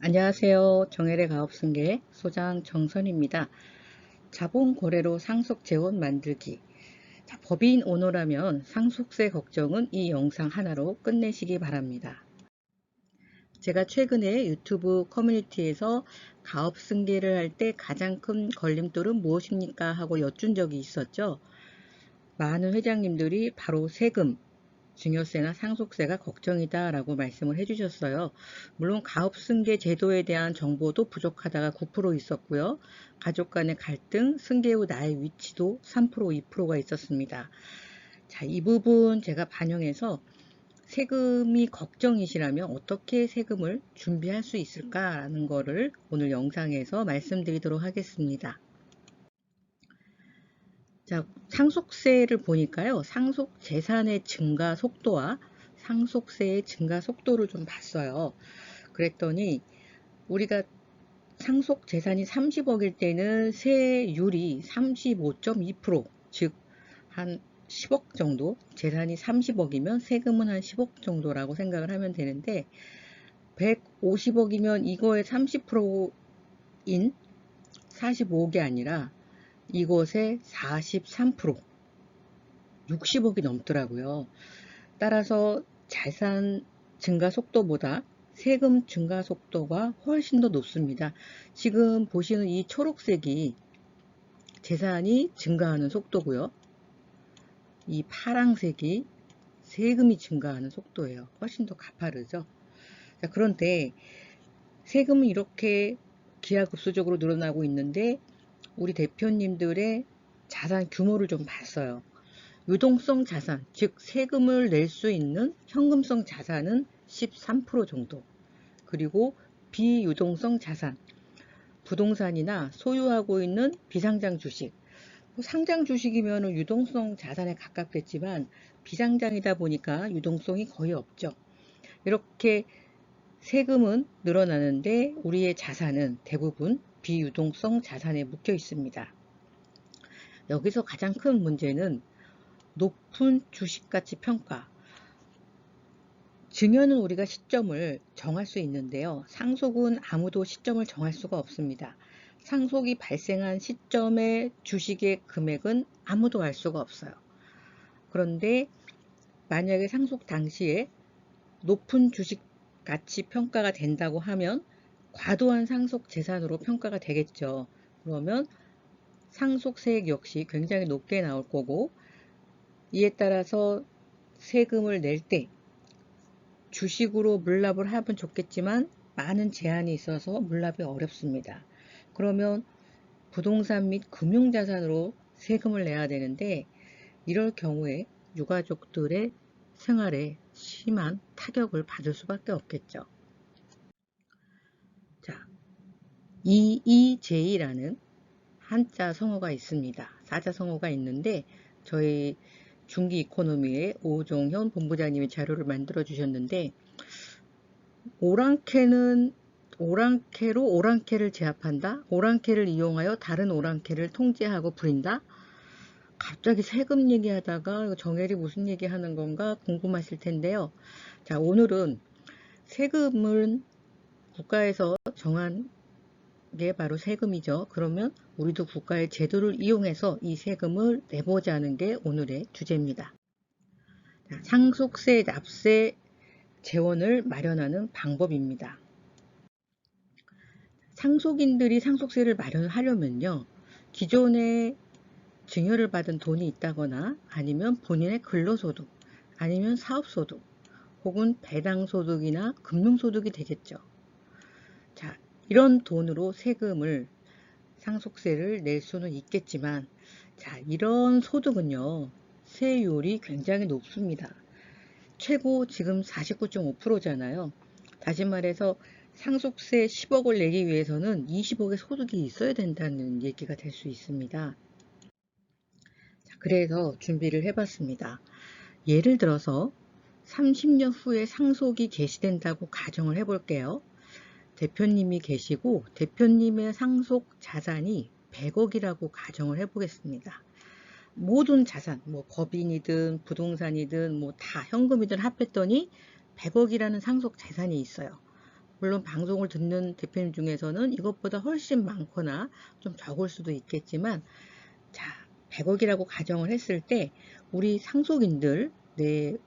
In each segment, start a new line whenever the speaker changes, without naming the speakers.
안녕하세요. 정혜래 가업승계 소장 정선입니다. 자본거래로 상속재원 만들기. 법인 오너라면 상속세 걱정은 이 영상 하나로 끝내시기 바랍니다. 제가 최근에 유튜브 커뮤니티에서 가업승계를 할 때 가장 큰 걸림돌은 무엇입니까? 하고 여쭌 적이 있었죠. 많은 회장님들이 바로 세금, 증여세나 상속세가 걱정이다 라고 말씀을 해주셨어요. 물론 가업승계 제도에 대한 정보도 부족하다가 9% 있었고요. 가족 간의 갈등, 승계 후 나의 위치도 3%, 2%가 있었습니다. 자, 이 부분 제가 반영해서 세금이 걱정이시라면 어떻게 세금을 준비할 수 있을까라는 거를 오늘 영상에서 말씀드리도록 하겠습니다. 자, 상속세를 보니까요. 상속 재산의 증가 속도와 상속세의 증가 속도를 좀 봤어요. 그랬더니 우리가 상속 재산이 30억일 때는 세율이 35.2%, 즉 한 10억 정도, 재산이 30억이면 세금은 한 10억 정도라고 생각을 하면 되는데 150억이면 이거의 30%인 45억이 아니라 이것의 43%, 60억이 넘더라고요. 따라서 자산 증가 속도보다 세금 증가 속도가 훨씬 더 높습니다. 지금 보시는 이 초록색이 재산이 증가하는 속도고요. 이 파랑색이 세금이 증가하는 속도예요. 훨씬 더 가파르죠. 자, 그런데 세금은 이렇게 기하급수적으로 늘어나고 있는데 우리 대표님들의 자산 규모를 좀 봤어요. 유동성 자산, 즉 세금을 낼 수 있는 현금성 자산은 13% 정도, 그리고 비유동성 자산, 부동산이나 소유하고 있는 비상장 주식, 상장 주식이면 유동성 자산에 가깝겠지만 비상장이다 보니까 유동성이 거의 없죠. 이렇게 세금은 늘어나는데 우리의 자산은 대부분 비유동성 자산에 묶여 있습니다. 여기서 가장 큰 문제는 높은 주식가치 평가. 증여는 우리가 시점을 정할 수 있는데요. 상속은 아무도 시점을 정할 수가 없습니다. 상속이 발생한 시점의 주식의 금액은 아무도 알 수가 없어요. 그런데 만약에 상속 당시에 높은 주식 가치 평가가 된다고 하면 과도한 상속 재산으로 평가가 되겠죠. 그러면 상속세액 역시 굉장히 높게 나올 거고, 이에 따라서 세금을 낼 때 주식으로 물납을 하면 좋겠지만 많은 제한이 있어서 물납이 어렵습니다. 그러면 부동산 및 금융자산으로 세금을 내야 되는데 이럴 경우에 유가족들의 생활에 심한 타격을 받을 수밖에 없겠죠. 자, EEJ라는 한자 성어가 있습니다. 사자성어가 있는데 저희 중기 이코노미의 오종현 본부장님이 자료를 만들어 주셨는데, 오랑캐로 오랑캐를 제압한다. 오랑캐를 이용하여 다른 오랑캐를 통제하고 부린다. 갑자기 세금 얘기하다가 정혜리 무슨 얘기하는 건가 궁금하실 텐데요. 자, 오늘은 세금은 국가에서 정한 게 바로 세금이죠. 그러면 우리도 국가의 제도를 이용해서 이 세금을 내보자는 게 오늘의 주제입니다. 자, 상속세 납세 재원을 마련하는 방법입니다. 상속인들이 상속세를 마련하려면요, 기존에 증여를 받은 돈이 있다거나 아니면 본인의 근로소득, 아니면 사업소득, 혹은 배당소득이나 금융소득이 되겠죠. 자, 이런 돈으로 세금을, 상속세를 낼 수는 있겠지만, 자, 이런 소득은요, 세율이 굉장히 높습니다. 최고 지금 49.5%잖아요. 다시 말해서 상속세 10억을 내기 위해서는 20억의 소득이 있어야 된다는 얘기가 될 수 있습니다. 그래서 준비를 해봤습니다. 예를 들어서 30년 후에 상속이 개시된다고 가정을 해볼게요. 대표님이 계시고 대표님의 상속 자산이 100억이라고 가정을 해보겠습니다. 모든 자산, 뭐 법인이든 부동산이든 뭐 다 현금이든 합했더니 100억이라는 상속 재산이 있어요. 물론 방송을 듣는 대표님 중에서는 이것보다 훨씬 많거나 좀 적을 수도 있겠지만, 자, 100억이라고 가정을 했을 때 우리 상속인들, 내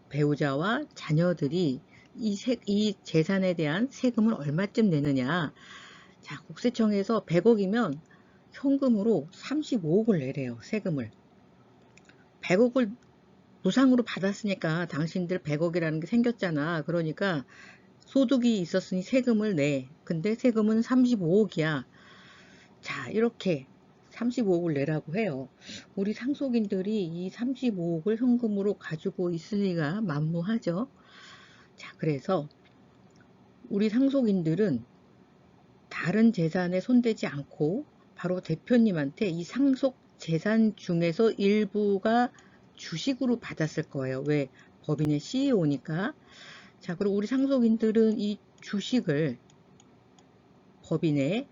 배우자와 자녀들이 이 재산에 대한 세금을 얼마쯤 내느냐. 자, 국세청에서 100억이면 현금으로 35억을 내래요, 세금을. 100억을 무상으로 받았으니까 당신들 100억이라는 게 생겼잖아. 그러니까 소득이 있었으니 세금을 내. 근데 세금은 35억이야. 자, 이렇게 35억을 내라고 해요. 우리 상속인들이 이 35억을 현금으로 가지고 있으니까 만무하죠. 자, 그래서 우리 상속인들은 다른 재산에 손대지 않고 바로 대표님한테 이 상속 재산 중에서 일부가 주식으로 받았을 거예요. 왜? 법인의 CEO니까. 자, 그리고 우리 상속인들은 이 주식을 법인에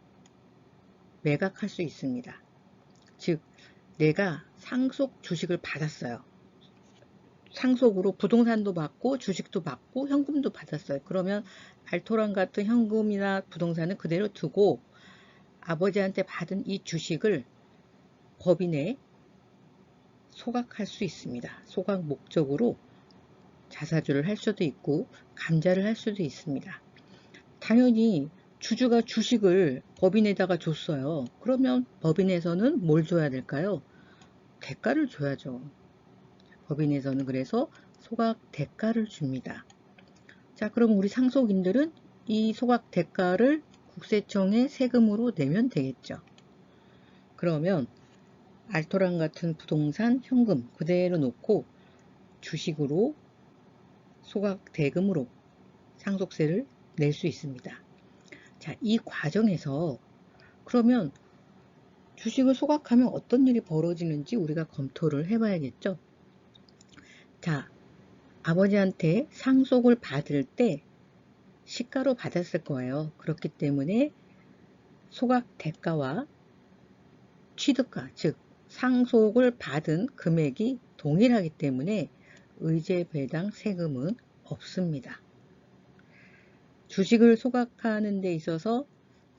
매각할 수 있습니다. 즉, 내가 상속 주식을 받았어요. 상속으로 부동산도 받고 주식도 받고 현금도 받았어요. 그러면 알토란 같은 현금이나 부동산은 그대로 두고 아버지한테 받은 이 주식을 법인에 소각할 수 있습니다. 소각 목적으로 자사주를 할 수도 있고 감자를 할 수도 있습니다. 당연히 주주가 주식을 법인에다가 줬어요. 그러면 법인에서는 뭘 줘야 될까요? 대가를 줘야죠. 법인에서는 그래서 소각 대가를 줍니다. 자, 그럼 우리 상속인들은 이 소각 대가를 국세청에 세금으로 내면 되겠죠. 그러면 알토란 같은 부동산, 현금 그대로 놓고 주식으로 소각 대금으로 상속세를 낼 수 있습니다. 자, 이 과정에서 그러면 주식을 소각하면 어떤 일이 벌어지는지 우리가 검토를 해봐야겠죠. 자, 아버지한테 상속을 받을 때 시가로 받았을 거예요. 그렇기 때문에 소각 대가와 취득가, 즉 상속을 받은 금액이 동일하기 때문에 의제 배당 세금은 없습니다. 주식을 소각하는 데 있어서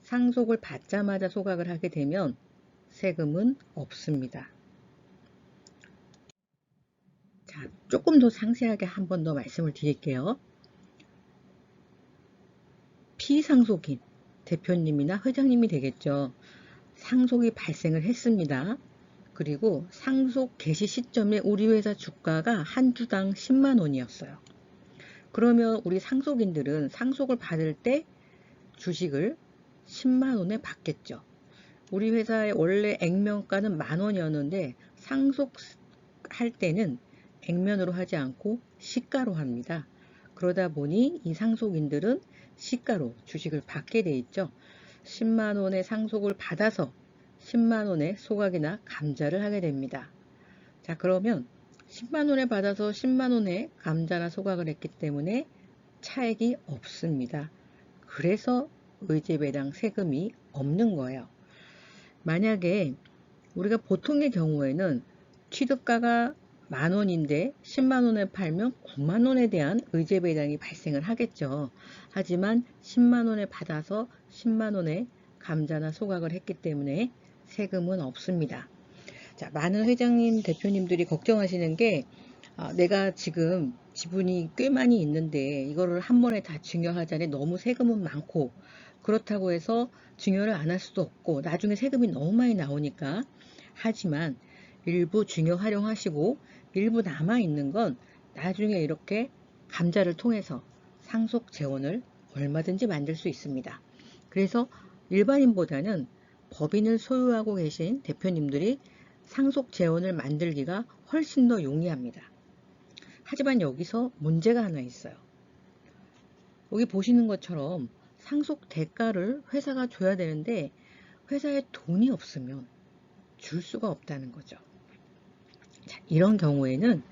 상속을 받자마자 소각을 하게 되면 세금은 없습니다. 자, 조금 더 상세하게 한 번 더 말씀을 드릴게요. 피상속인 대표님이나 회장님이 되겠죠. 상속이 발생을 했습니다. 그리고 상속 개시 시점에 우리 회사 주가가 한 주당 10만 원이었어요. 그러면 우리 상속인들은 상속을 받을 때 주식을 10만 원에 받겠죠. 우리 회사의 원래 액면가는 만 원이었는데 상속할 때는 액면으로 하지 않고 시가로 합니다. 그러다 보니 이 상속인들은 시가로 주식을 받게 돼 있죠. 10만 원의 상속을 받아서 10만 원의 소각이나 감자를 하게 됩니다. 자, 그러면 10만 원에 받아서 10만 원의 감자나 소각을 했기 때문에 차액이 없습니다. 그래서 의제배당 세금이 없는 거예요. 만약에 우리가 보통의 경우에는 취득가가 만 원인데 10만 원에 팔면 9만 원에 대한 의제배당이 발생을 하겠죠. 하지만 10만 원에 받아서 10만 원의 감자나 소각을 했기 때문에 세금은 없습니다. 자, 많은 회장님, 대표님들이 걱정하시는 게 내가 지금 지분이 꽤 많이 있는데 이거를 한 번에 다 증여하자니 너무 세금은 많고 그렇다고 해서 증여를 안 할 수도 없고 나중에 세금이 너무 많이 나오니까 하지만 일부 증여 활용하시고 일부 남아있는 건 나중에 이렇게 감자를 통해서 상속 재원을 얼마든지 만들 수 있습니다. 그래서 일반인보다는 법인을 소유하고 계신 대표님들이 상속 재원을 만들기가 훨씬 더 용이합니다. 하지만 여기서 문제가 하나 있어요. 여기 보시는 것처럼 상속 대가를 회사가 줘야 되는데 회사에 돈이 없으면 줄 수가 없다는 거죠. 자, 이런 경우에는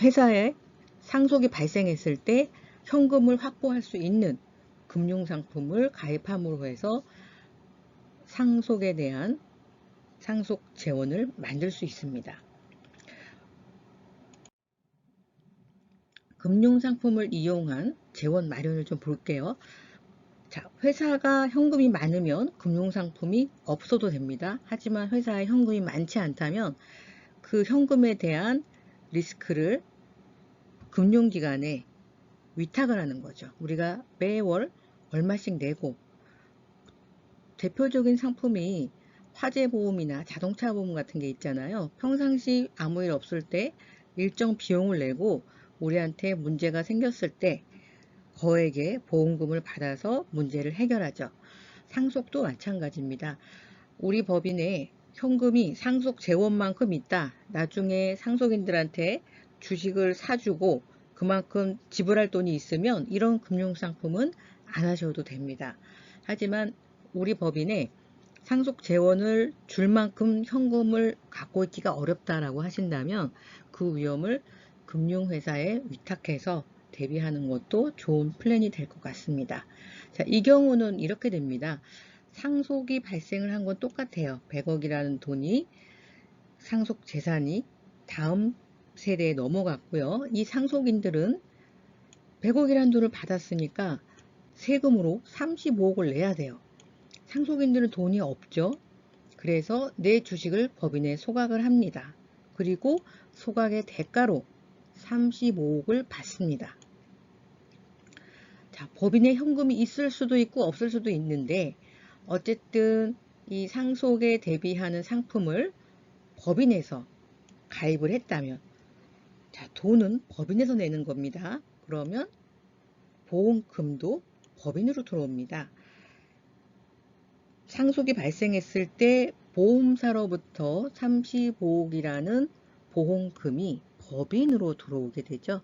회사에 상속이 발생했을 때 현금을 확보할 수 있는 금융상품을 가입함으로 해서 상속에 대한 상속 재원을 만들 수 있습니다. 금융상품을 이용한 재원 마련을 좀 볼게요. 자, 회사가 현금이 많으면 금융상품이 없어도 됩니다. 하지만 회사에 현금이 많지 않다면 그 현금에 대한 리스크를 금융기관에 위탁을 하는 거죠. 우리가 매월 얼마씩 내고, 대표적인 상품이 화재보험이나 자동차보험 같은 게 있잖아요. 평상시 아무 일 없을 때 일정 비용을 내고 우리한테 문제가 생겼을 때 거액의 보험금을 받아서 문제를 해결하죠. 상속도 마찬가지입니다. 우리 법인에 현금이 상속 재원만큼 있다. 나중에 상속인들한테 주식을 사주고 그만큼 지불할 돈이 있으면 이런 금융상품은 안 하셔도 됩니다. 하지만 우리 법인에 상속 재원을 줄 만큼 현금을 갖고 있기가 어렵다라고 하신다면 그 위험을 금융회사에 위탁해서 대비하는 것도 좋은 플랜이 될 것 같습니다. 자, 이 경우는 이렇게 됩니다. 상속이 발생을 한 건 똑같아요. 100억이라는 돈이 상속 재산이 다음 세대에 넘어갔고요. 이 상속인들은 100억이라는 돈을 받았으니까 세금으로 35억을 내야 돼요. 상속인들은 돈이 없죠. 그래서 내 주식을 법인에 소각을 합니다. 그리고 소각의 대가로 35억을 받습니다. 자, 법인에 현금이 있을 수도 있고 없을 수도 있는데 어쨌든 이 상속에 대비하는 상품을 법인에서 가입을 했다면, 자, 돈은 법인에서 내는 겁니다. 그러면 보험금도 법인으로 들어옵니다. 상속이 발생했을 때 보험사로부터 35억이라는 보험금이 법인으로 들어오게 되죠.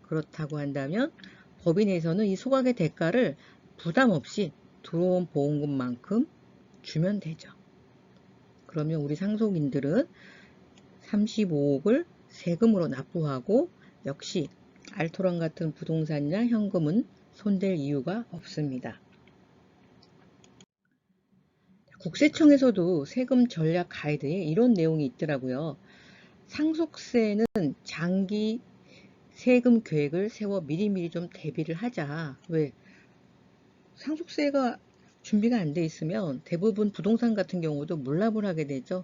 그렇다고 한다면 법인에서는 이 소각의 대가를 부담 없이 들어온 보험금만큼 주면 되죠. 그러면 우리 상속인들은 35억을 세금으로 납부하고 역시 알토란 같은 부동산이나 현금은 손댈 이유가 없습니다. 국세청에서도 세금 전략 가이드에 이런 내용이 있더라고요. 상속세는 장기 세금 계획을 세워 미리미리 좀 대비를 하자. 왜? 상속세가 준비가 안 돼 있으면 대부분 부동산 같은 경우도 물납을 하게 되죠.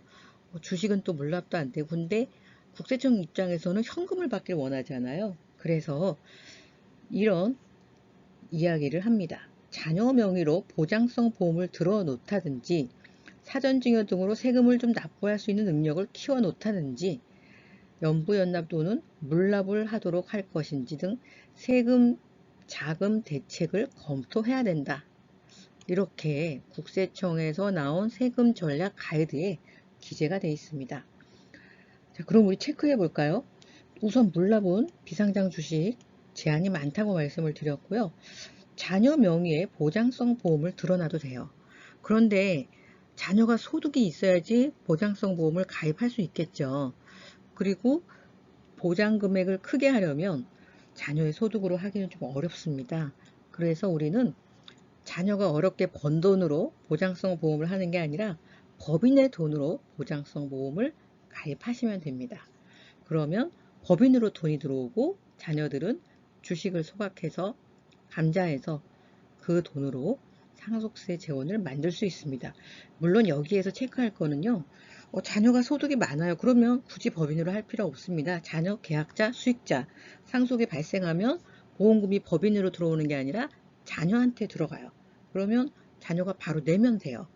주식은 또 물납도 안 되고. 근데 국세청 입장에서는 현금을 받길 원하잖아요. 그래서 이런 이야기를 합니다. 자녀 명의로 보장성 보험을 들어 놓다든지 사전증여 등으로 세금을 좀 납부할 수 있는 능력을 키워 놓다든지 연부연납 또는 물납을 하도록 할 것인지 등 세금 자금 대책을 검토해야 된다. 이렇게 국세청에서 나온 세금 전략 가이드에 기재가 되어 있습니다. 자, 그럼 우리 체크해 볼까요? 우선 물납은 비상장 주식 제한이 많다고 말씀을 드렸고요. 자녀 명의의 보장성 보험을 들어놔도 돼요. 그런데 자녀가 소득이 있어야지 보장성 보험을 가입할 수 있겠죠. 그리고 보장 금액을 크게 하려면 자녀의 소득으로 하기는 좀 어렵습니다. 그래서 우리는 자녀가 어렵게 번 돈으로 보장성 보험을 하는 게 아니라 법인의 돈으로 보장성 보험을 가입하시면 됩니다. 그러면 법인으로 돈이 들어오고 자녀들은 주식을 소각해서 감자해서 그 돈으로 상속세 재원을 만들 수 있습니다. 물론 여기에서 체크할 거는요. 자녀가 소득이 많아요. 그러면 굳이 법인으로 할 필요 없습니다. 자녀, 계약자, 수익자, 상속이 발생하면 보험금이 법인으로 들어오는 게 아니라 자녀한테 들어가요. 그러면 자녀가 바로 내면 돼요.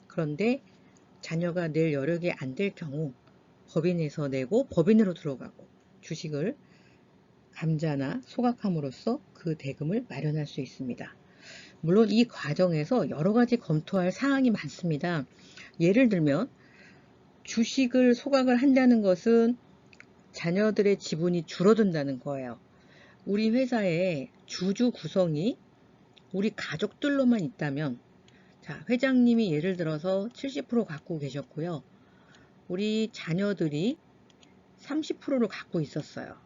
그런데 자녀가 낼 여력이 안 될 경우 법인에서 내고 법인으로 들어가고 주식을 감자나 소각함으로써 그 대금을 마련할 수 있습니다. 물론 이 과정에서 여러 가지 검토할 사항이 많습니다. 예를 들면 주식을 소각을 한다는 것은 자녀들의 지분이 줄어든다는 거예요. 우리 회사의 주주 구성이 우리 가족들로만 있다면, 자, 회장님이 예를 들어서 70% 갖고 계셨고요. 우리 자녀들이 30%를 갖고 있었어요.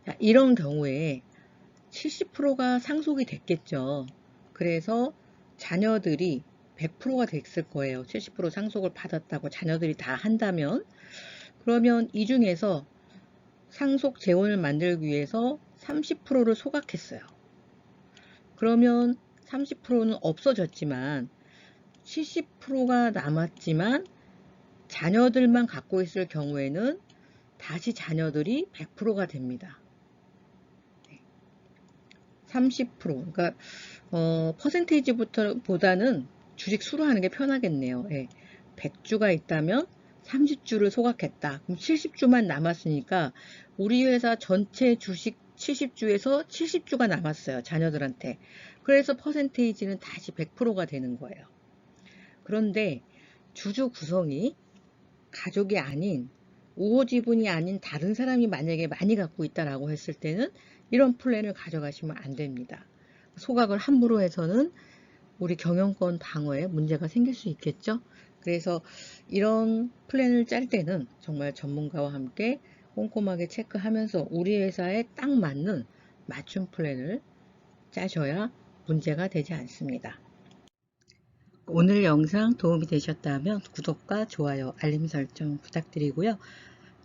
자, 이런 경우에 70%가 상속이 됐겠죠. 그래서 자녀들이 100%가 됐을 거예요. 70% 상속을 받았다고 자녀들이 다 한다면. 그러면 이 중에서 상속 재원을 만들기 위해서 30%를 소각했어요. 그러면 30%는 없어졌지만 70%가 남았지만 자녀들만 갖고 있을 경우에는 다시 자녀들이 100%가 됩니다. 30%, 그러니까 퍼센테이지보다는 주식 수로 하는 게 편하겠네요. 100주가 있다면 30주를 소각했다. 그럼 70주만 남았으니까 우리 회사 전체 주식 70주에서 70주가 남았어요. 자녀들한테. 그래서 퍼센테이지는 다시 100%가 되는 거예요. 그런데 주주 구성이 가족이 아닌 우호 지분이 아닌 다른 사람이 만약에 많이 갖고 있다라고 했을 때는 이런 플랜을 가져가시면 안 됩니다. 소각을 함부로 해서는 우리 경영권 방어에 문제가 생길 수 있겠죠. 그래서 이런 플랜을 짤 때는 정말 전문가와 함께 꼼꼼하게 체크하면서 우리 회사에 딱 맞는 맞춤 플랜을 짜셔야 문제가 되지 않습니다. 오늘 영상 도움이 되셨다면 구독과 좋아요, 알림 설정 부탁드리고요.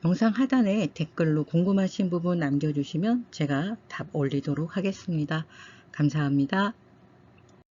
영상 하단에 댓글로 궁금하신 부분 남겨주시면 제가 답 올리도록 하겠습니다. 감사합니다.